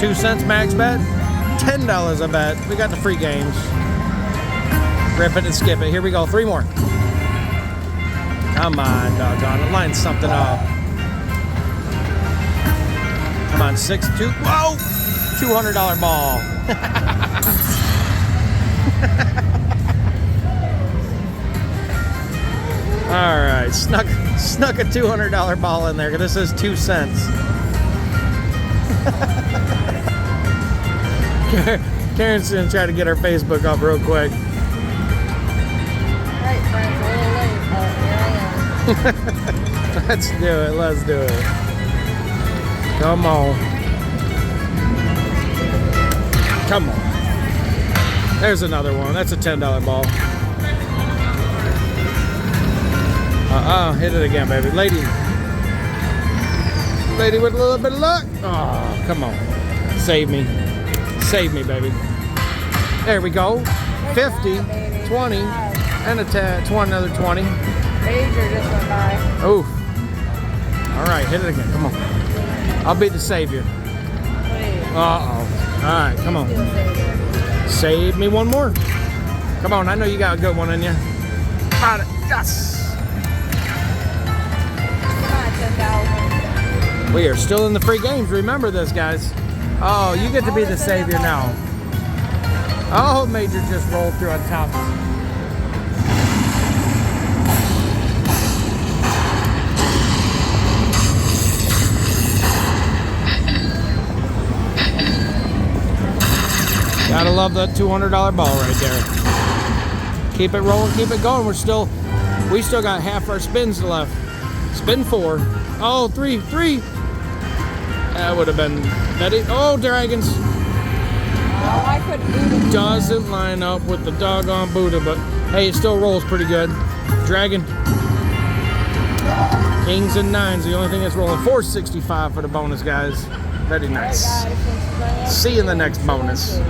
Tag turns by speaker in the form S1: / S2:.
S1: 2 cents max bet. $10 a bet. We got the free games. Rip it and skip it. Here we go. 3 more. Come on, doggone it. Line something up. Come on, 6, 2. Whoa! $200 ball. All right, snuck a $200 ball in there. This is 2 cents. Karen's gonna try to get her Facebook up real quick.
S2: All right, friends, a little late, but here I am.
S1: Let's do it. Let's do it. Come on. Come on. There's another one. That's a $10 ball. Hit it again, baby. Lady with a little bit of luck. Oh, come on. Save me. Save me, baby. There we go. 50, 20, and a 10, another 20.
S2: Major just went by.
S1: Oof. All right, hit it again. Come on. I'll be the savior.
S2: Wait.
S1: Uh-oh. All right, come on. Save me one more. Come on, I know you got a good one in you. Got it. Yes. We are still in the free games. Remember this, guys. Oh, you get to be the savior now. Oh, Major just rolled through on top. Gotta love that $200 ball right there. Keep it rolling, keep it going. We still got half our spins left. Spin 4. Oh, 3. That would have been that. Oh, dragons.
S2: Oh, I couldn't do it.
S1: Doesn't line up with the doggone Buddha, but hey, it still rolls pretty good. Dragon. Kings and 9s, the only thing that's rolling. 465 for the bonus, guys. Very nice.
S2: All right, guys,
S1: See you in the next bonus.